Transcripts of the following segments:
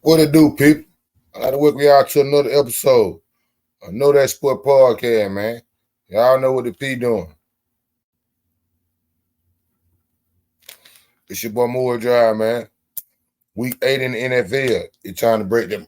What it do, people? I got to welcome y'all to another episode of Knowdatsports Podcast, man. Y'all know what the P doing. It's your boy Moore Drive, man. Week 8 in the NFL. It's trying to break it down.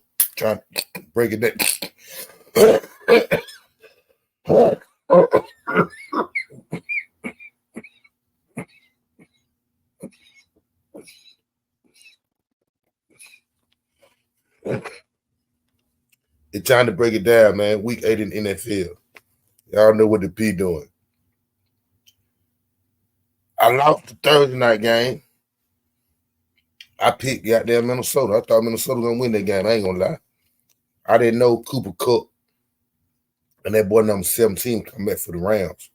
It's time to break it down, man. Week 8 in the NFL. Y'all know what the P doing. I lost the Thursday night game. I picked goddamn Minnesota. I thought Minnesota was going to win that game. I ain't going to lie. I didn't know Cooper Kupp and that boy number 17 come back for the Rams.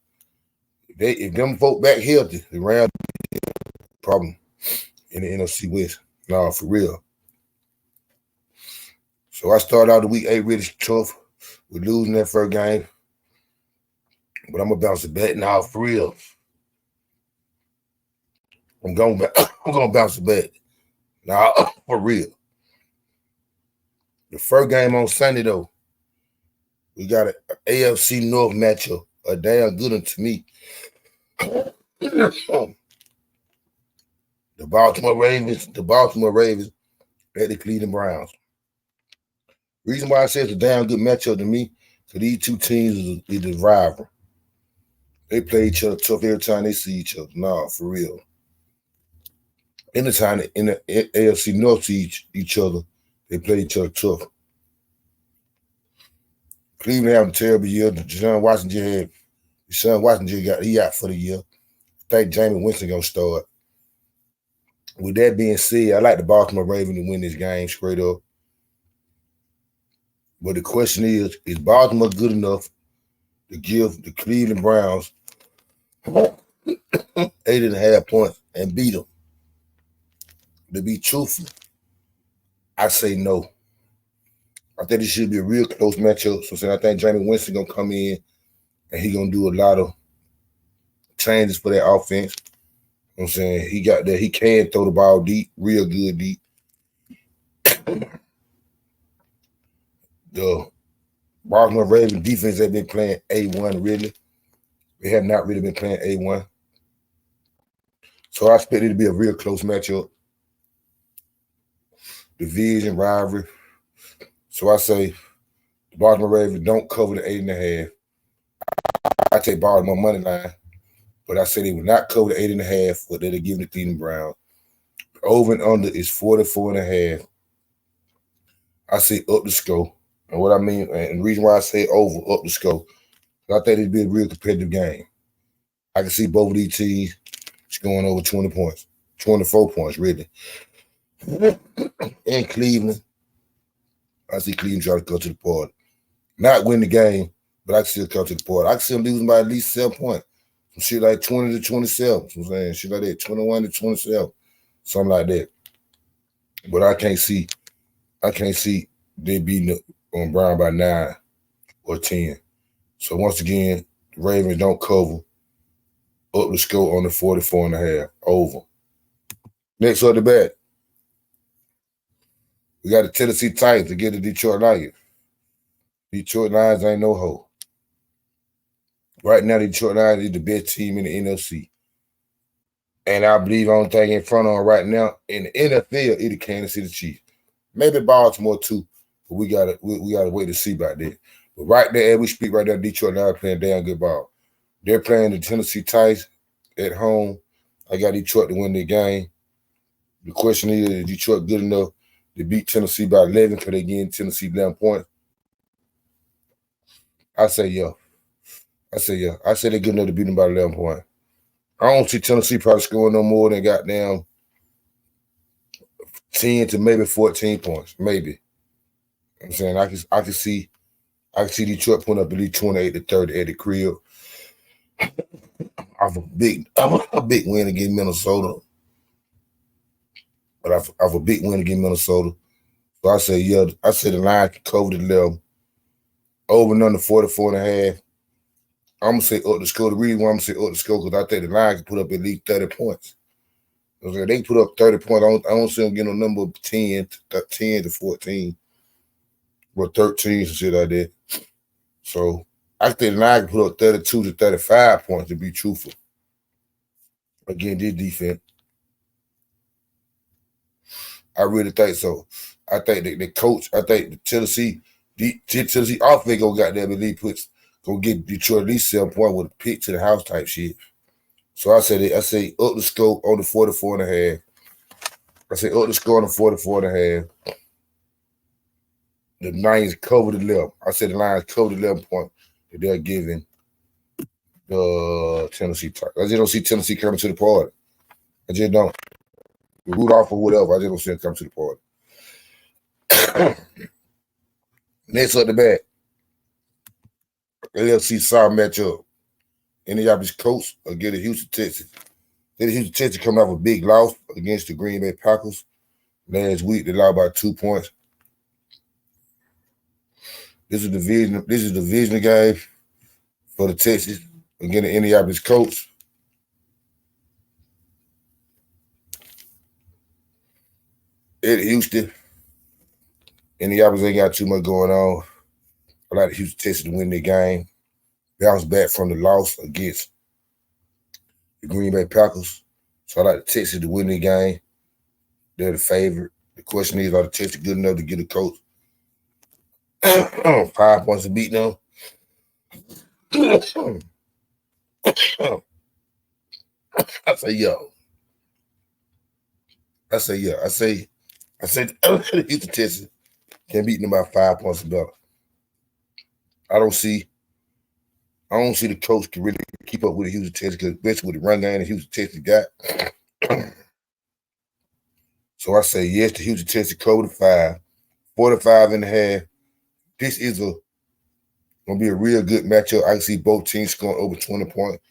If them vote back healthy, the Rams problem in the NFC West. No, for real. So I started out the week 8 really tough. We're losing that first game. But I'm going to bounce it back now, for real. I'm going to bounce it back. Now, for real. The first game on Sunday, though, we got an AFC North matchup. A damn good one to me. The Baltimore Ravens at the Cleveland Browns. Reason why I say it's a damn good matchup to me, because these two teams is the rival. They play each other tough every time they see each other. Nah, for real. Anytime in the AFC North see each other, they play each other tough. Cleveland having a terrible year. Deshaun Watson got out for the year. I think Jameis Winston gonna start. With that being said, I like the Baltimore Ravens to win this game straight up. But the question is Baltimore good enough to give the Cleveland Browns 8.5 points and beat them? To be truthful, I say no. I think this should be a real close matchup. So I think Jameis Winston gonna come in and he gonna do a lot of changes for that offense. You know what I'm saying? He got that. He can throw the ball deep, real good deep. The Baltimore Ravens defense have been playing A1 really. They have not really been playing A1. So I expect it to be a real close matchup. Division rivalry. So I say the Baltimore Ravens don't cover the 8.5. I take Baltimore money line, but I say they will not cover the 8.5, but they're giving the Cleveland Browns. Over and under is 44.5. I say up the score. And what I mean, and the reason why I say over, up the score, I think it'd be a real competitive game. I can see both of these teams scoring over 20 points, 24 points, really. In Cleveland, I see Cleveland try to go to the party. Not win the game, but I can still come to the party. I can see them losing by at least 7 points. Some shit like 20 to 27. I'm saying shit like that, 21 to 27, something like that. But I can't see they beating on Brown by 9 or 10. So once again, the Ravens don't cover. Up the score on the 44.5. Over. Next on the bat, we got the Tennessee Titans to get the Detroit Lions. Detroit Lions ain't no hoe. Right now, the Detroit Lions is the best team in the NFC. And I believe the only thing in front of them right now in the NFL is the Kansas City Chiefs. Maybe Baltimore too, but we gotta wait to see about that. But right there, as we speak right there, Detroit Lions playing damn good ball. They're playing the Tennessee Titans at home. I got Detroit to win the game. The question is Detroit good enough to beat Tennessee by 11 because they getting Tennessee 11 points? I say yeah. I say they're good enough to beat them by 11 points. I don't see Tennessee probably scoring no more than goddamn 10 to maybe 14 points. Maybe. I'm saying I can see Detroit putting up at least 28 to 30 at the crib. Off a big win against Minnesota. But off a big win against Minnesota. So I say, yeah, the line can cover the level. Over and under 44.5. I'm going to say up the score. The reason why I'm going to say up the score because I think the line can put up at least 30 points. They put up 30 points. I don't see them getting a number of 10 to 14 or 13, some shit like that. So I think the Lions can put up 32 to 35 points, to be truthful. Again, this defense. I really think so. I think the coach, I think the Tennessee offense go goddamn elite gonna get Detroit at least 7 points with a pick to the house type shit. So I say up the scope on the 44 and a half. I say up the score on the 44 and a half. The Lions cover the 11. I said the Lions cover the 11 points that they're giving the Tennessee Titans. I just don't see Tennessee coming to the party. I just don't. Rudolph or whatever, I just don't see them come to the party. Next up the bat, LFC South matchup. Indianapolis Colts against the Houston Texans. The Houston Texans coming off a big loss against the Green Bay Packers last week. They lost by 2 points. This is a division game for the Texans against the Indianapolis Colts. At Houston, Indianapolis ain't got too much going on. I like the Houston Texans to win the game. Bounce back from the loss against the Green Bay Packers. So I like the Texans to win the game. They're the favorite. The question is, are the Texans good enough to get a coach 5 points to beat them? I say yo. I say the Houston Texans can beat them by 5 points or better. I don't see the coach can really keep up with the Houston Texans, because especially with the run game the Houston Texans got. So I say yes to Houston Texans cover the 5, 45 and a half. This is gonna be a real good matchup. I can see both teams scoring over 20 points,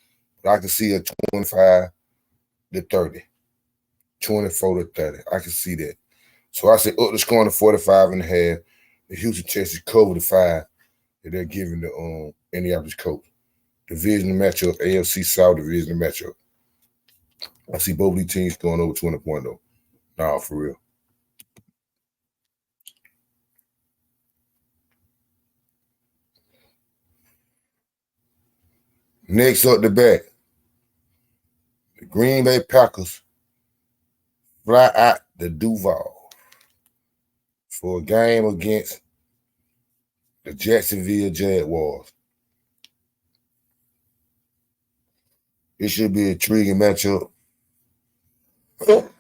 but I can see a 25 to 30, 24 to 30. I can see that. So I say up the score on the 45 and a half. The Houston Texans cover the 5 that they're giving the Indianapolis Colts. Division matchup, AFC South division matchup. I see both of these teams going over 20 points though. Nah, for real. Next up the bat, the Green Bay Packers fly out the Duval for a game against the Jacksonville Jaguars. It should be an intriguing matchup. The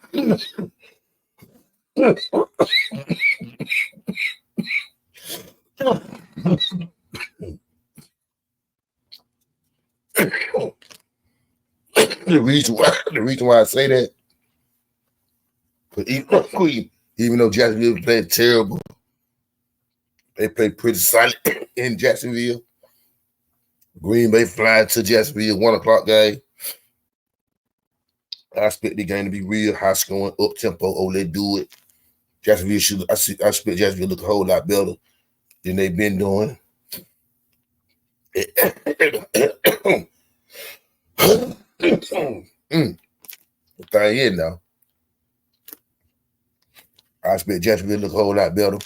reason why I say that, but even though Jacksonville played terrible, they played pretty solid in Jacksonville. Green Bay flying to Jacksonville, 1 o'clock game. I expect the game to be real high scoring, up tempo. Oh, they do it. Jacksonville should. I expect Jacksonville to look a whole lot better than they've been doing. The thing is now, I expect Jacksonville to look a whole lot better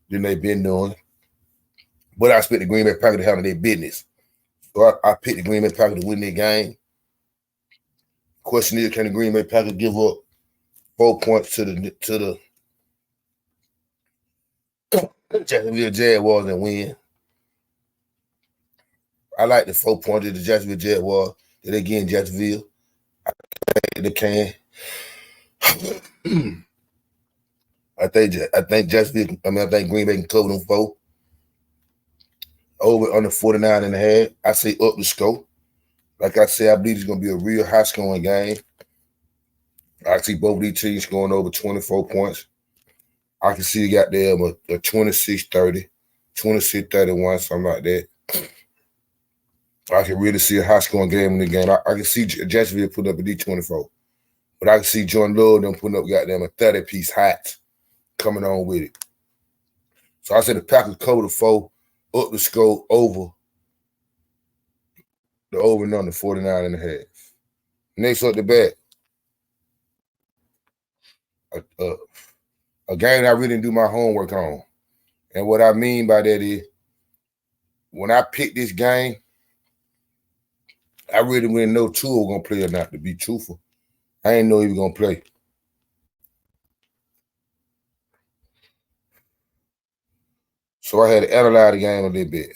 than they've been doing. But I expect the Green Bay Packers to handle their business. So I picked the Green Bay Packers to win their game. Question is, can the Green Bay Packers give up 4 points to the Jacksonville Jaguars and win? I like the 4 points of the Jacksonville Jaguars that they get in Jacksonville. I think they can. I think Jacksonville. I think Green Bay can cover them 4. Over under 49 and a half. I say up the score. Like I said, I believe it's going to be a real high scoring game. I see both of these teams going over 24 points. I can see it got there a 26-30, 26-31, something like that. I can really see a high scoring game in the game. I can see Jacksonville put up a D24. But I can see Jordan Love them putting up goddamn a 30-piece hot coming on with it. So I said the Packers cover the 4, up the score over the over and under 49 and a half. Next up the bat, a game that I really didn't do my homework on. And what I mean by that is, when I picked this game, I really didn't know Tua was gonna play or not. To be truthful, I didn't know he was gonna play. So I had to analyze the game a little bit,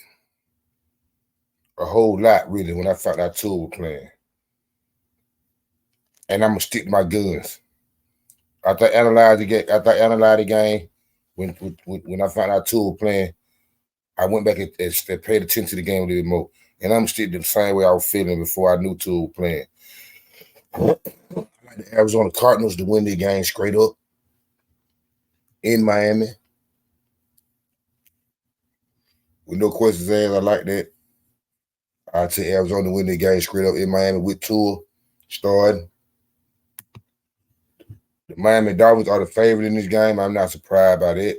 a whole lot really, when I found out Tua was playing. And I'm gonna stick to my guns. After I analyzed the game, when I found out Tua was playing, I went back and paid attention to the game a little bit more. And I'm still the same way I was feeling before I knew Tua was playing. I like the Arizona Cardinals to win the game straight up in Miami. With no questions asked, I like that. I take Arizona to win the game straight up in Miami with Tua starting. The Miami Dolphins are the favorite in this game. I'm not surprised by that.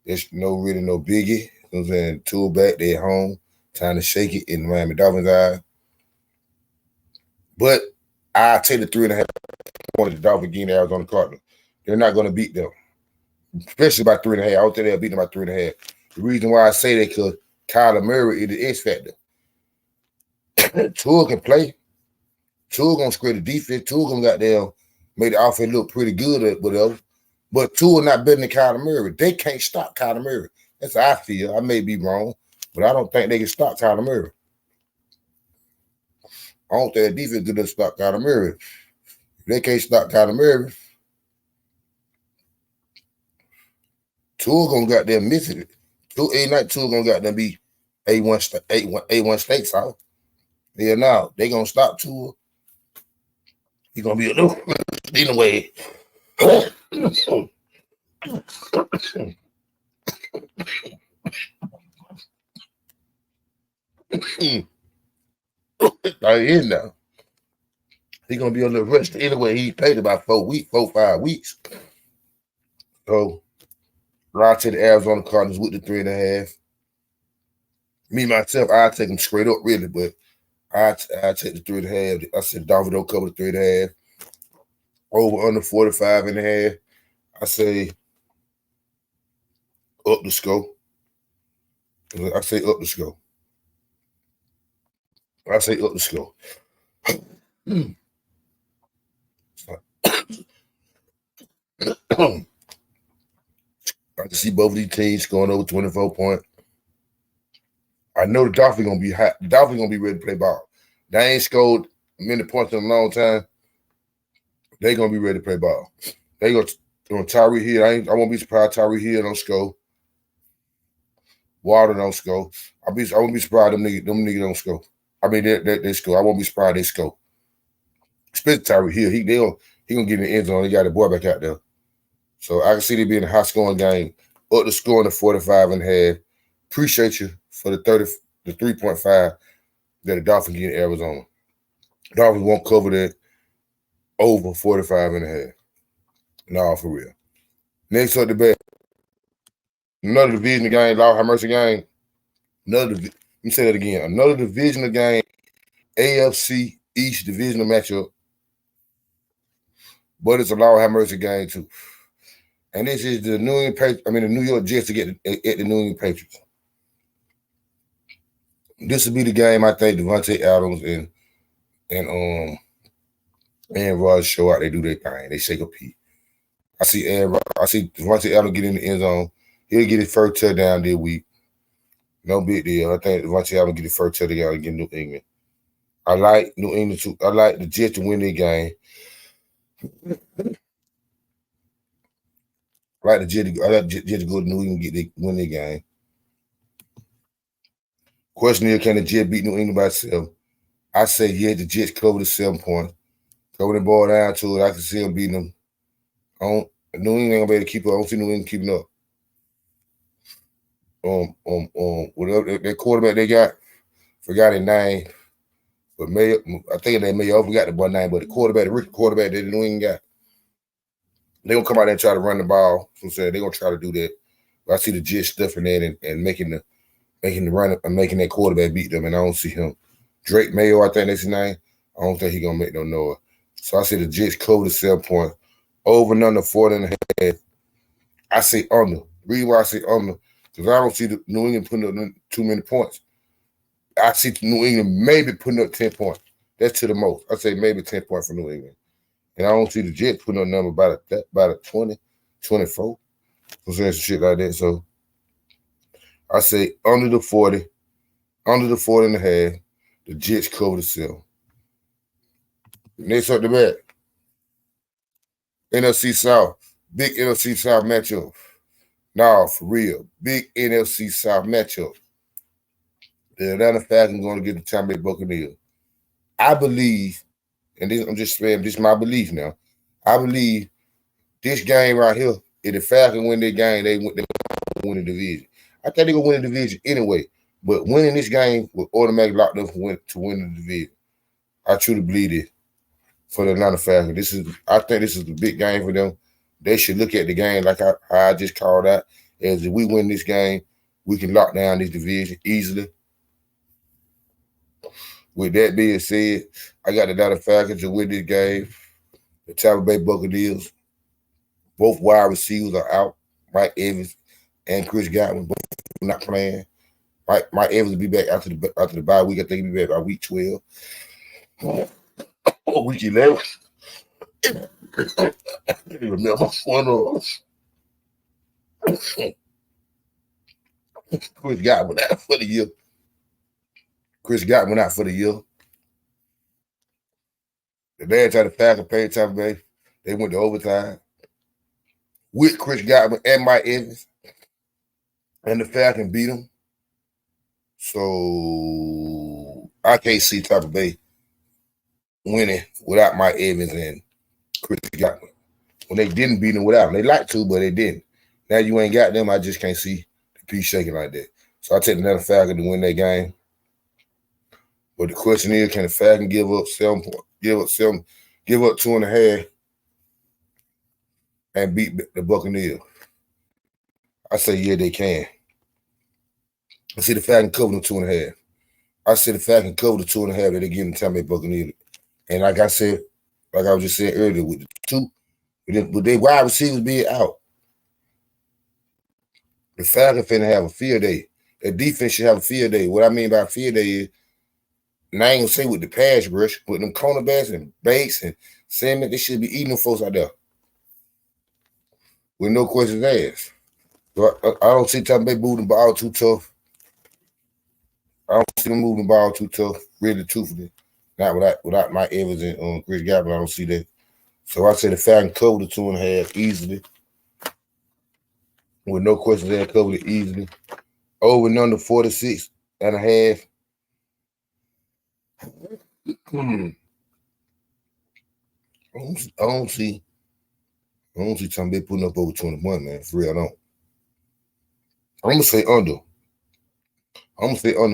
There's really no biggie. You know what I'm saying? Tua back, they at home. Time to shake it in the Miami Dolphins' eye. But I take the 3.5 points the Dolphins again, the Arizona Cardinals. They're not going to beat them, especially by 3.5. I don't think they'll beat them by 3.5. The reason why I say that because Kyler Murray is the X factor. Tua can play. Tua gonna square the defense. Tua gonna goddamn make the offense look pretty good at whatever. But Tua not better than Kyler Murray. They can't stop Kyler Murray. That's how I feel. I may be wrong, but I don't think they can stop Kyler Murray. I don't think the defense could stop Kyler Murray. If they can't stop Kyler Murray, Tua gonna goddamn miss it. Tua gonna goddamn be A1 States out. Yeah, now they gonna stop Tua. He's gonna be a little anyway. I hear now. He's gonna be a little rusty anyway. He played about 5 weeks. So I take the Arizona Cardinals with the 3.5. Me myself, I take them straight up, really, but I take the 3.5. I said Dolphins don't cover the 3.5. Over under 45.5. I say up the score. I say up the score. I say up the score. I can see both of these teams going over 24 points. I know the Dolphins gonna be hot. The Dolphins gonna be ready to play ball. They ain't scored many points in a long time. They gonna be ready to play ball. They go on Tyreek Hill. I won't be surprised Tyreek Hill don't score. Water don't score. I won't be surprised them niggas don't score. I mean they score. I won't be surprised they score. Especially Tyreek Hill. He gonna get in the end zone. He got the boy back out there. So I can see they being a high scoring game. Up the score in the 45.5. Appreciate you for the 3.5 that the Dolphins get in Arizona. Dolphins won't cover that over 45.5. No, for real. Next up the bet. Another divisional game, Lord have mercy game. Let me say that again. Another divisional game, AFC East divisional matchup. But it's a Lord have mercy game too. And this is the New York Jets to get at the New England Patriots. This will be the game I think Devontae Adams and Rodgers show out. They do their thing. They shake a pee. I see Devontae Adams get in the end zone. He'll get his first touchdown this week. No big deal. I think Devontae Adams get his first touchdown against New England. I like New England too. I like the Jets to win their game. I like the Jets to go to New England win their game. Question is, can the Jets beat New England by itself? I say, yeah, the Jets cover the 7 points. Cover the ball down to it. I can see them beating them. New England ain't gonna be able to keep up. I don't see New England keeping up. Whatever that quarterback they got, forgot his name. But I think they may forgot the boy name, but the rookie quarterback that the New England got. They're gonna come out there and try to run the ball. So they're gonna try to do that. But I see the Jets stuffing that and making the run and making that quarterback beat them, and I don't see him. Drake Mayo, I think that's his name. I don't think he's gonna make no noise. So I see the Jets cover the 7 points Over and under 40.5. I say under. Reason why I say under, because I don't see the New England putting up too many points. I see New England maybe putting up 10 points. That's to the most. I say maybe 10 points for New England. And I don't see the Jets putting up a number by the 20, 24. I'm saying some shit like that. So I say under the 40 and a half, the Jets cover the 7. Next up the bat, NFC South. Big NFC South matchup. Nah, for real. Big NFC South matchup. The Atlanta Falcons going to get the Tampa Bay Buccaneers. I believe, and this, I'm just saying, this is my belief now. I believe this game right here, if the Falcons win their game, they win the division. I think they're going to win the division anyway. But winning this game will automatically lock them to win the division. I truly believe it for the Atlanta Falcons. I think this is a big game for them. They should look at the game like I just called out. As if we win this game, we can lock down this division easily. With that being said, I got the Atlanta Falcons to win this game. The Tampa Bay Buccaneers, both wide receivers are out. Mike Evans and Chris Godwin both not playing. Mike Evans will be back after the bye week. I think he'll be back by week 12. Or week 11. I can't remember one of Chris Godwin out for the year. The last time the Falcons played Tampa Bay, they went to overtime with Chris Godwin and Mike Evans, and the Falcons beat them. So I can't see Tampa Bay winning without Mike Evans and Chris Godwin. When they didn't beat them without them, they like to, but they didn't. Now you ain't got them. I just can't see the piece shaking like that. So I take another Falcon to win that game. But the question is, can the Falcons give up 7 points? Give up 2.5 and beat the Buccaneers? I say, yeah, they can. I see the Falcons cover the 2.5. I see the Falcons cover the 2.5 that they give the Tampa Bay Buccaneers. And like I was just saying earlier, with the two, with their wide receivers being out, the Falcons finna have a field day. The defense should have a field day. What I mean by field day is, and I ain't gonna say with the pass rush, with them cornerbacks and Bates and Salmon, they should be eating them folks out there with no questions asked. So I don't see Tampa Bay moving the ball too tough. I don't see them moving the ball too tough, really, truthfully. Not without Mike Evans and Chris Godwin, I don't see that. So I say the Falcons cover the 2.5 easily. With no questions asked, cover it easily. Over and under 46.5. I don't see Tampa Bay putting up over 21, man. For real, I don't. I'm gonna say under.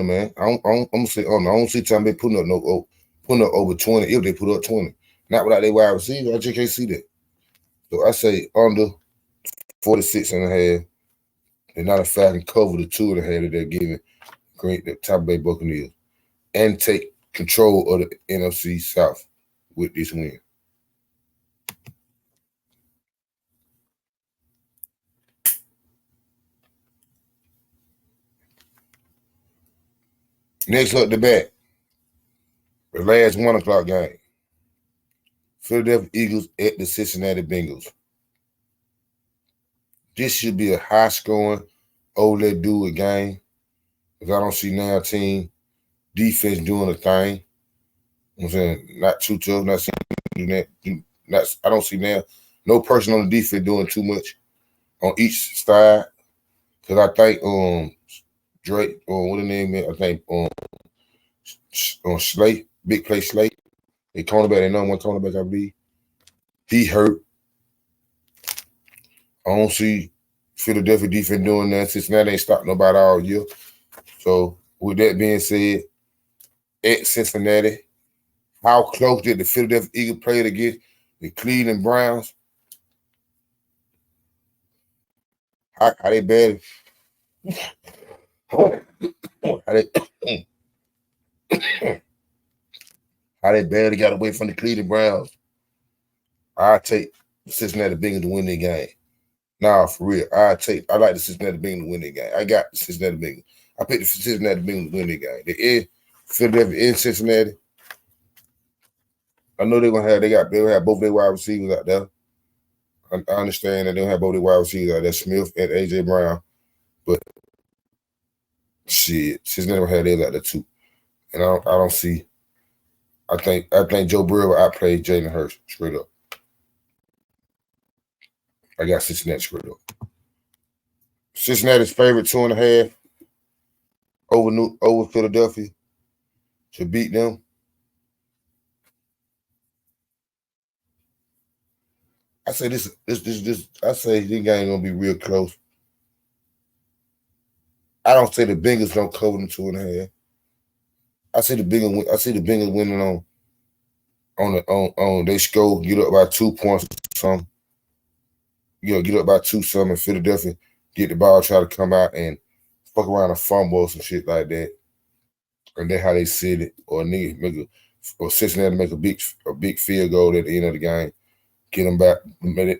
Man. I'm gonna say under. I don't see Tampa Bay putting up over 20 if they put up 20. Not without their wide receiver. I just can't see that. So I say under 46.5. And not a Falcon cover the 2.5 that they're giving the Tampa Bay Buccaneers and take control of the NFC South with this win. Next up the bat, the last 1 o'clock game. Philadelphia Eagles at the Cincinnati Bengals. This should be a high-scoring, let-do-it game. Because I don't see now team defense doing a thing. I'm saying not too tough, not seeing that. I don't see now no person on the defense doing too much on each side. Because I think Drake, what the name is? I think Slate, big play Slate, the cornerback, the number 1 cornerback, I believe. He hurt. I don't see Philadelphia defense doing that. Cincinnati ain't stopped nobody all year. So with that being said, at Cincinnati, how close did the Philadelphia Eagles play against the Cleveland Browns? How they bad? How they barely got away from the Cleveland Browns? I take Cincinnati Bengals to win the game. Nah, for real. I like the Cincinnati Bengals to win the game. I got the Cincinnati Bengals. I picked the Cincinnati Bengals to win the game. They're in Philadelphia, in Cincinnati. I know they'll have both their wide receivers out there. I understand that they'll have both their wide receivers out there, Smith and AJ Brown. But shit, Cincinnati will have theirs out there too. And I don't see. I think Joe Burrow will outplay Jalen Hurts straight up. I got Cincinnati straight up. Cincinnati's favorite 2.5 over Philadelphia to beat them. I say this I say this game gonna be real close. I don't say the Bengals don't cover them 2.5. I see the Bengals winning on they score, get up by 2 points or something. Get up by 2 something in Philadelphia, get the ball, try to come out and fuck around a fumble or some shit like that. And that's how they sit it. Or Cincinnati make a big field goal at the end of the game. Get them back,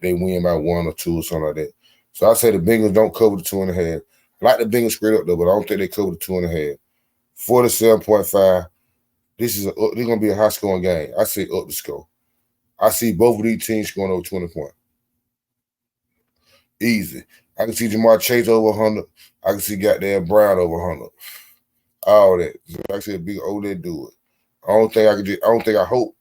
they win by 1 or 2 or something like that. So I say the Bengals don't cover the 2.5. I like the Bengals straight up though, but I don't think they cover the 2.5. 47.5. This is gonna be a high scoring game. I say up the score. I see both of these teams scoring over 20 points. Easy. I can see Jamar Chase over 100. I can see goddamn Brown over 100. All that. So I said, big OLED do it. I don't think I hope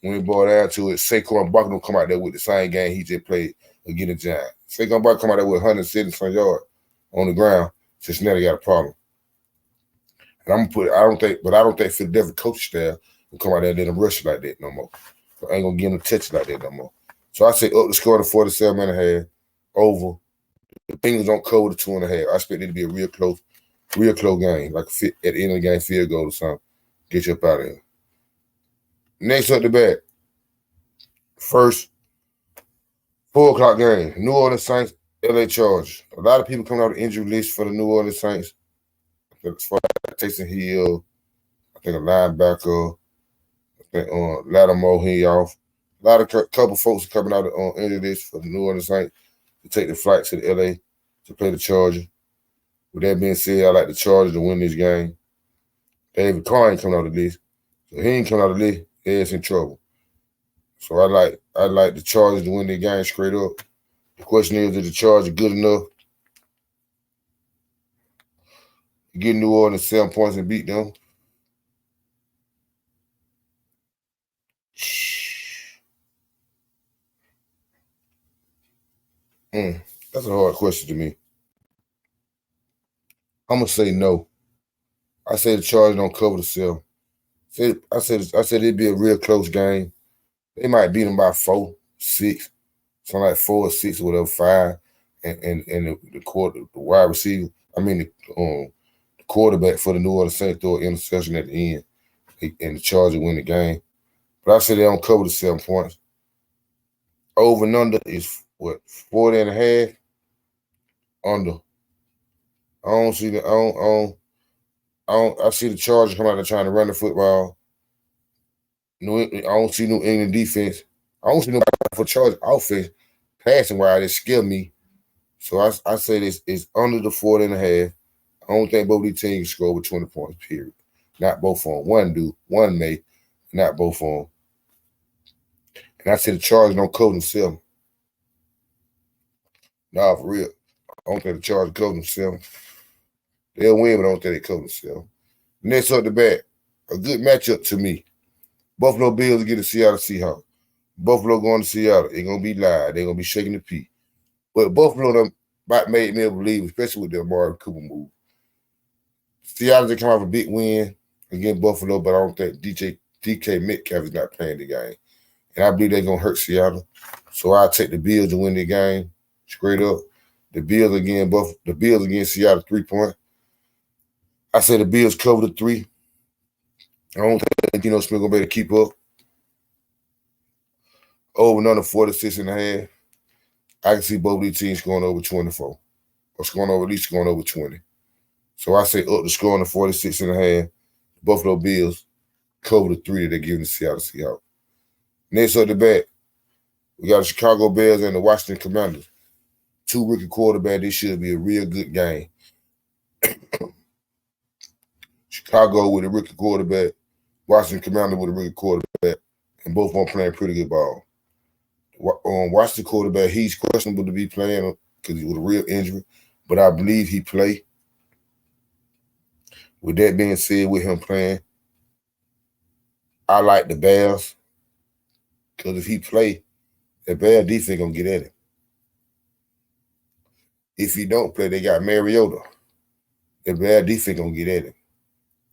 when it boiled down to it, Saquon Barkley will come out there with the same game he just played against the Giants. Saquon Barkley come out there with 170 yards on the ground. Cincinnati got a problem. And I don't think Philadelphia coach staff will come out there and let them rush like that no more. So I ain't gonna give them touch like that no more. So I say up the score to 47.5 over. The Bengals don't cover the 2.5. I expect it to be a real close game, like at the end of the game, field goal or something. Get you up out of here. Next up the bat. First 4 o'clock game. New Orleans Saints, LA Chargers. A lot of people coming out of the injury list for the New Orleans Saints. As far as Taysom Hill, I think a linebacker, I think Lattimore he off. Couple folks are coming out on injury list for the New Orleans Saints to take the flight to the LA to play the Chargers. With that being said, I like the Chargers to win this game. David Carr ain't coming out of the list. So he ain't coming out of the list, he's in trouble. So I like the Chargers to win the game straight up. The question is the Chargers good enough to get New Orleans 7 points and beat them? That's a hard question to me. I'm gonna say no. I say the Chargers don't cover the 7. I said it'd be a real close game. They might beat them by 4, 6, something like 4 or 6 or whatever, 5, and the wide receiver. I mean the quarterback for the New Orleans Saints throw an interception at the end, and the Chargers win the game. But I say they don't cover the 7 points. Over and under is what, 40.5? Under. I see the Chargers come out there trying to run the football. I don't see New England defense. I don't see nobody for Chargers offense passing wise. It scare me. So I say this is under the 40.5. I don't think both these teams can score over 20 points, period. Not both of them. One do. One may. Not both of them. And I say the Chargers don't cover themselves. Nah, for real. I don't think the Chargers cover themselves. They'll win, but I don't think they cover themselves. Next up the bat, a good matchup to me. Buffalo Bills get the Seattle Seahawks. Buffalo going to Seattle. They're going to be live. They're going to be shaking the pea. But Buffalo them might made me believe, especially with the Amari Cooper move. Seattle, they come off a big win against Buffalo, but I don't think DK Metcalf is not playing the game. And I believe they're going to hurt Seattle. So I'll take the Bills to win the game straight up. The Bills against Seattle 3 point. I say the Bills cover the 3. I don't think Smith going to be able to keep up. Over and under 46.5. I can see both of these teams going over 24. Or at least scoring over 20. So I say up the score on the 46.5. Buffalo Bills cover the 3 that they're giving the Seattle Seahawks. Next up the bat, We got the Chicago Bears and the Washington Commanders. 2 rookie quarterbacks. This should be a real good game. Chicago with a rookie quarterback, Washington Commanders with a rookie quarterback, and both of them playing pretty good ball. Washington quarterback, he's questionable to be playing because he was a real injury, but I believe he played. With that being said, with him playing, I like the Bears because if he play, the Bears defense gonna get at him. If he don't play, they got Mariota. The Bears defense gonna get at him.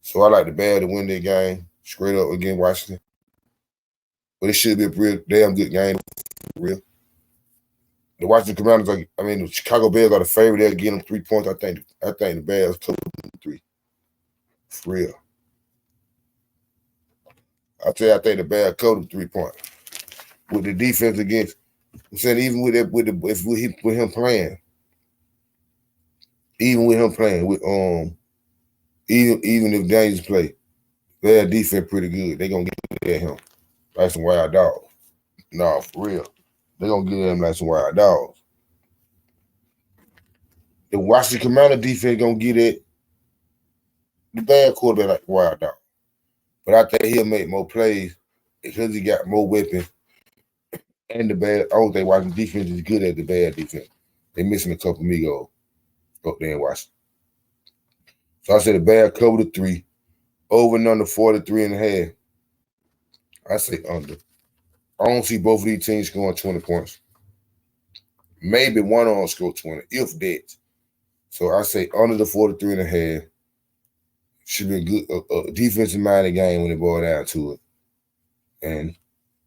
So I like the Bears to win that game straight up against Washington. But it should be a real damn good game for real. The Washington Commanders, the Chicago Bears are the favorite. They'll get them 3 points. I think the Bears cover 3. For real. I think the Bears cover 3 points. With the defense against, I'm saying even with him playing, even if Daniels play, their defense pretty good. They gonna get at him like some wild dogs. No, for real. They gonna get at him like some wild dogs. The Washington Commander defense gonna get at the bad quarterback like wild dog. But I think he'll make more plays because he got more weapons. And the bad, I don't think Washington defense is good at the bad defense. They missing a couple Migos up there in Washington. So I said the Bears cover the 3. Over and under 43.5. I say under. I don't see both of these teams scoring 20 points. Maybe one of them score 20, if that. So I say under the 43.5. Should be a defensive-minded game when it boils down to it. And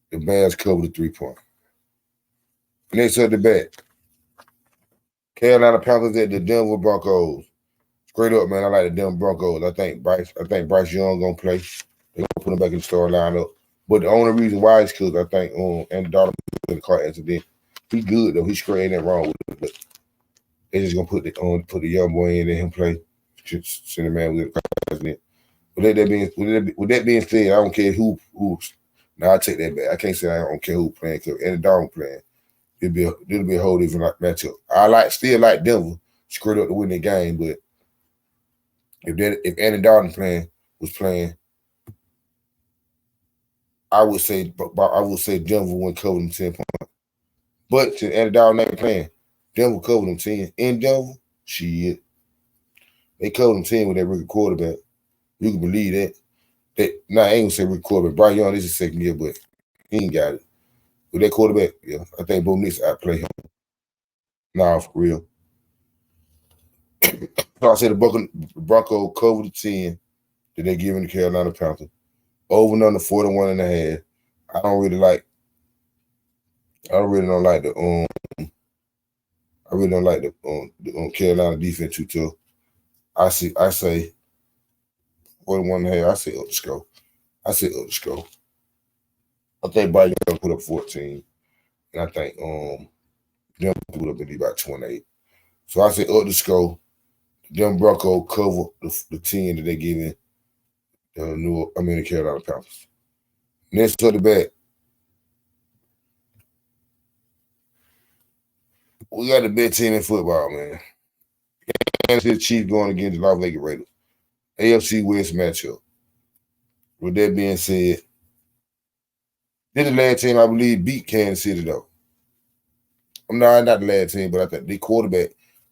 the Bears cover the 3 point. Next up the bet. Carolina Panthers at the Denver Broncos. Straight up, man, I like the Denver Broncos. I think Bryce Young gonna play. They're gonna put him back in the starting lineup. But the only reason why is because I think Andy Dalton in the car accident. He good though. He's straight, ain't that wrong with it. But they're just gonna put the young boy in and him play. Send the man with the accident. With that being said, I don't care who's. Now I take that back. I can't say I don't care who playing because Andy Dalton playing. It'll be a whole different matchup. I still like Denver screwed up to win the game, but if Andy Dalton was playing, I would say Denver wouldn't cover them 10 points. But since Andy Dalton ain't playing, Denver covered them 10. In Denver, shit. They covered them 10 with that rookie quarterback. You can believe that. I ain't gonna say rookie quarterback. Bryce Young is his second year, but he ain't got it. With that quarterback, yeah, I think Bo Nix outplay him. Nah, for real. So I said the Broncos cover the 10 that they giving the Carolina Panthers. Over and under 41.5. I really don't like the Carolina defense too tough. I say 41.5. I say up the score. I think Bryce Young put up 14. And I think them put up maybe about 28. So I say up the score. Them Broncos cover the 10 that they giving the Carolina Panthers. Next to the bet. We got the best team in football, man. Kansas City Chiefs going against the Las Vegas Raiders. AFC West matchup. With that being said, this is the last team I believe beat Kansas City though. Not the last team, but I think the quarterback,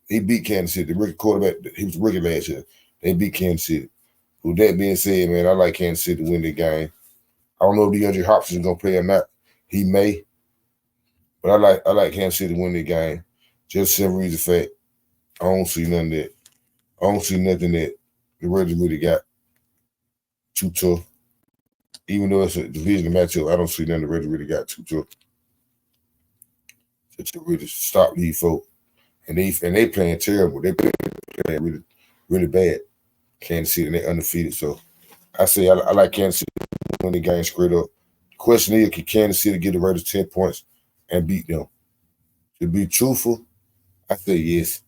he beat Kansas City. The rookie quarterback, he was rookie last year. They beat Kansas City. With that being said, man, I like Kansas City to win the game. I don't know if DeAndre Hopkins is gonna play or not. He may, but I like Kansas City to win the game. Just simple reason fact. I don't see nothing that the Raiders really got too tough. Even though it's a division matchup, I don't see nothing the Raiders really got too tough. To really stop these folks. And they playing terrible. They playing really, really bad. Kansas City, and they undefeated. So I say I like Kansas City to win the game straight up. The question is, can Kansas City get the Raiders 10 points and beat them? To be truthful, I say yes.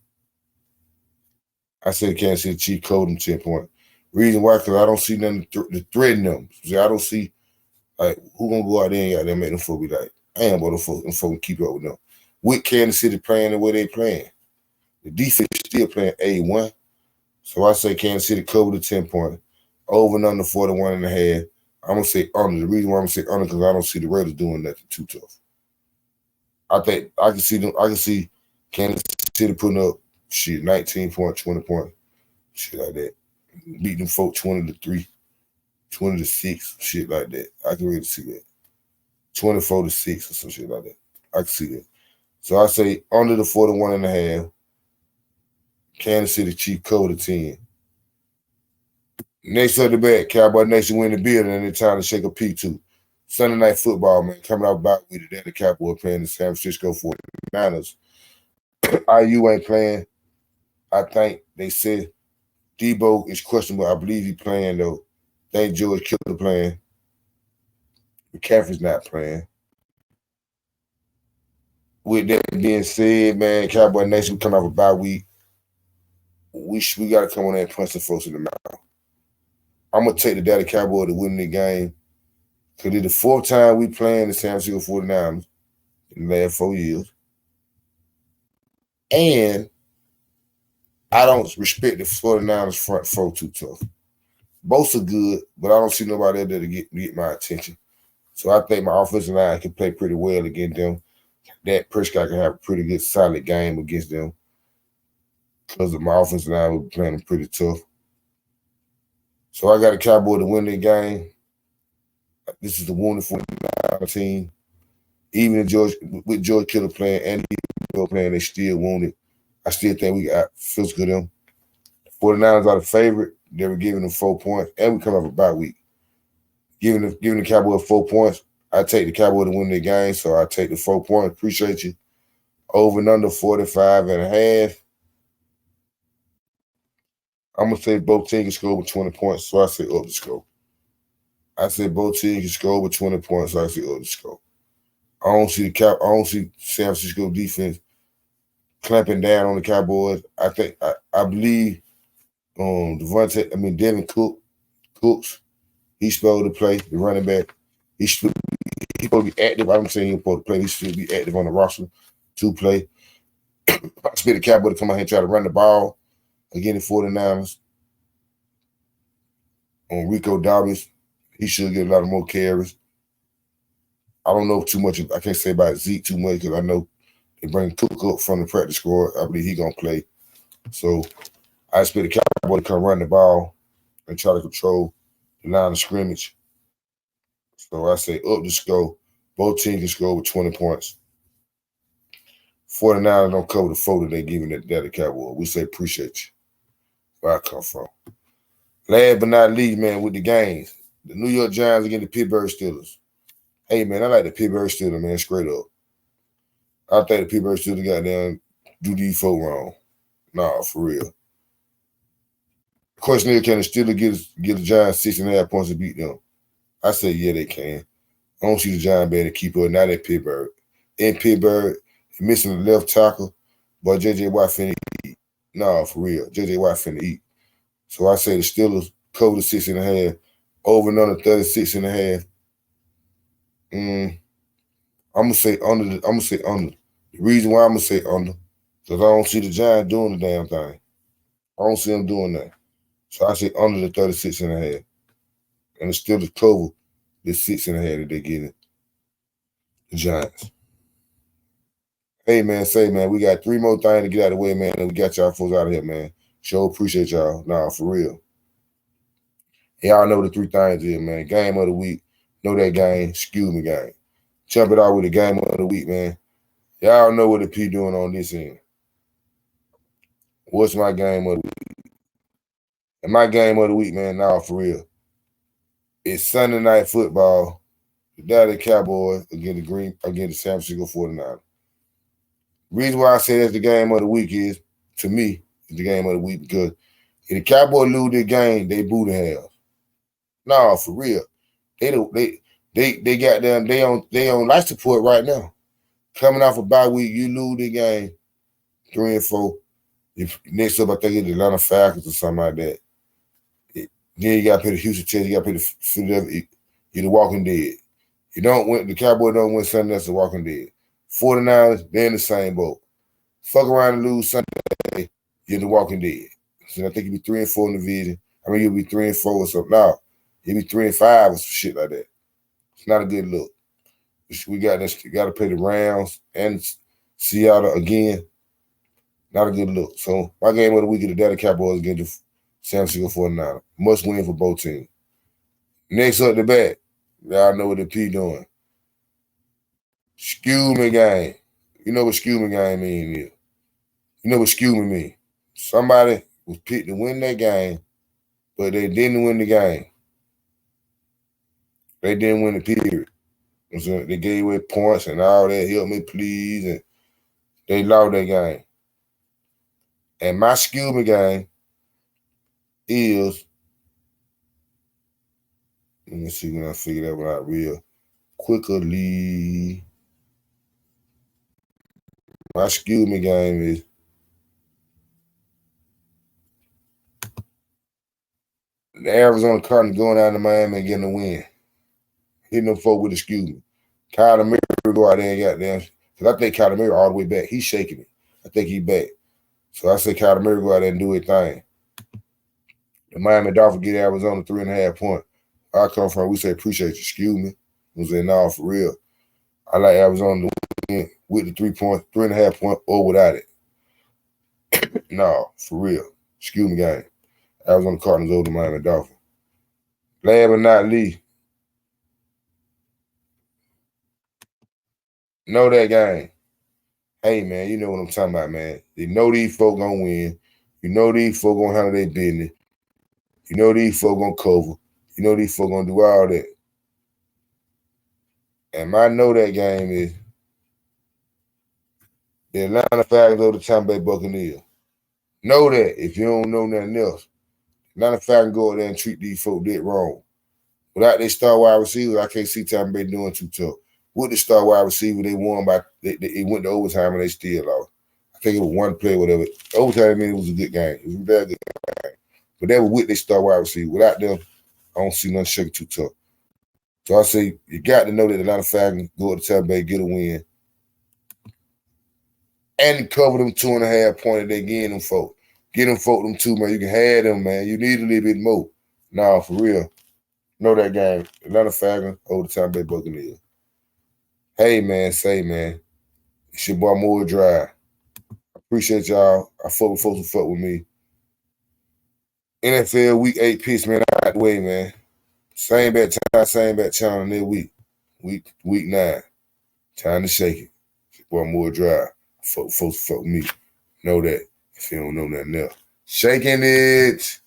I say Kansas City Chiefs cover them 10 points. Reason why, because I don't see nothing to threaten them. See, I don't see who gonna go out there and make them folks be like, I ain't about to fucking keep up with them. With Kansas City playing the way they playing, the defense still playing A1. So I say Kansas City cover the 10 point, over and under 41.5. I'm gonna say under. The reason why I'm gonna say under because I don't see the Raiders doing nothing too tough. I think I can see them. I can see Kansas City putting up 19 point, 20 point, shit like that. Beating them folk 20-3, 20-6, shit like that. I can really see that. 24-6 or some shit like that. I can see that. So I say under the 41.5. Kansas City Chiefs cover the 10. Next up the bat, Cowboy Nation win the building and it's time to shake a P2. Sunday night football, man, coming out about with it. The Cowboy playing the San Francisco 49ers. IU ain't playing. I think they said Debo is questionable. I believe he's playing, though. Think George Kittle playing. McCaffrey's not playing. With that being said, man, Cowboy Nation, we come off a bye week. We got to come on there and punch the folks in the mouth. I'm going to take the Dallas Cowboy to win the game because it's the fourth time we playing the San Francisco 49ers in the last 4 years. And I don't respect the 49ers front four too tough. Both are good, but I don't see nobody there to get my attention. So I think my offensive line can play pretty well against them. Dak Prescott can have a pretty good, solid game against them because of my offensive line will be playing them pretty tough. So I got a Cowboy to win the game. This is the wounded 49ers team. Even with George Kittle playing and Debo playing, they still wounded. I still think we got physical them. 49ers are the favorite. They were giving them 4 points, and we come off a bye week. Giving the Cowboy 4 points. I take the Cowboy to win the game, so I take the 4 points. Appreciate you. Over and under 45.5. I'm going to say both teams can score over 20 points, so I say up the score. I say both teams can score over 20 points, so I say up the score. I don't see San Francisco defense clamping down on the Cowboys. I believe Devin Cooks, he's supposed to play, the running back. He's supposed to be active. I'm saying he's supposed to play. He should be active on the roster to play. I expect the Cowboy to come out here and try to run the ball against the 49ers. On Rico Dobbins, he should get a lot of more carries. I don't know too much. I can't say about Zeke too much because I know they bring Cook up from the practice squad. I believe he's going to play. So I expect the Cowboy to come run the ball and try to control the line of scrimmage. So I say up the score. Both teams can score over 20 points. 49ers don't cover the 4 that they're giving the Cowboy. We say appreciate you. Where I come from. Last but not least, man, with the games. The New York Giants against the Pittsburgh Steelers. Hey, man, I like the Pittsburgh Steelers, man, straight up. I think the Pittsburgh Steelers got down do these folk wrong. Nah, for real. The question is, can the Steelers get the Giants 6.5 points to beat them? I say, yeah, they can. I don't see the Giants being able to keep up. Not at Pittsburgh. In Pittsburgh, missing the left tackle, but J.J. Watt finna eat. Nah, for real. J.J. Watt finna eat. So I say the Steelers cover the 6.5, over and under 36.5. I'm gonna say under. The reason why I'm gonna say under, because I don't see the Giants doing the damn thing. I don't see them doing that. So I say under the 36.5. And the Steelers cover the 6.5 that they're getting. The Giants. Hey man, we got 3 more things to get out of the way, man, and we got y'all folks out of here, man. Sure appreciate y'all. Nah, for real. Y'all know the 3 things is, man. Game of the week. Know that game. Excuse me, game. Jump it out with the game of the week, man. Y'all know what the P doing on this end. What's my game of the week? And my game of the week, man, nah, for real. It's Sunday night football. The Dallas Cowboys against the San Francisco 49ers. Reason why I say that's the game of the week is, to me, it's the game of the week because if the Cowboys lose their game, they boo the hell. No, for real. They got them. They on life support right now. Coming off a bye week, you lose the game 3-4. Next up, I think it's the Atlanta Falcons or something like that. Then you got to play the Houston Texans. You got to play the Philadelphia. You're the Walking Dead. You don't win. The Cowboys don't win Sunday. That's The Walking Dead. 49ers, they're in the same boat. Fuck around and lose Sunday, you're The Walking Dead. So I think you'll be 3-4 in the division. I mean, you'll be 3-4 or something. No, you'll be 3-5 or some shit like that. It's not a good look. We got this. You got to play the Rams and Seattle again. Not a good look. So my game of the week is the Dallas Cowboys against the San Francisco 49ers. Must win for both teams. Next up the bat, y'all know what the P doing. Skew me game. You know what skew me game mean is. You know what skew me mean. Somebody was picked to win that game, but they didn't win the game. They didn't win the period. So they gave away points and all that. Help me, please. And they lost that game. And my skew me game is, let me see when I figure that one out real quickly. My skew me game is the Arizona Cardinals going out to Miami and getting a win. Hitting them folk with a skew me. Kyler Murray go out there and got them. Because I think Kyler Murray all the way back. He's shaking it. I think he's back. So I say Kyler Murray go out there and do his thing. The Miami Dolphins get Arizona 3.5 points. I come from, we say, appreciate you, excuse me. We say, no, for real. I like Arizona to win with the 3 points, 3.5 points, or without it. No, for real. Excuse me, game. Arizona Cardinals over the Miami Dolphins. Last but not least, know that game. Hey, man, you know what I'm talking about, man. You know these folk gonna win. You know these folk gonna handle their business. You know these folk gonna cover. You know these folk gonna do all that. And my know that game is the Atlanta Falcons over the Tampa Bay Buccaneers. Know that if you don't know nothing else. Atlanta Falcons go out there and treat these folk dead wrong. Without their star wide receiver, I can't see Tampa Bay doing too tough. With the star wide receiver, they won by it went to overtime and they still lost. I think it was one play, whatever. Overtime, I mean, it was a good game. It was a very good game. But they were with their star wide receiver. Without them, I don't see nothing shaking too tough. So I say you got to know that Atlanta Falcons go to Tampa Bay, get a win, and cover them 2.5 points they getting them folk. Get them folk them too, man. You can have them, man. You need a little bit more. Nah, for real. Know that game. Atlanta Falcons over the Tampa Bay Buccaneers. Hey, man, say, man. It's your boy Moore Drive. Appreciate y'all. I fuck with folks who fuck with me. NFL Week 8 piece, man. Out the way, man. Same bat time, same bat channel next week. Week 9. Time to shake it. It's your boy Moore Drive. Folks fuck with me. Know that. If you don't know nothing else. Shaking it.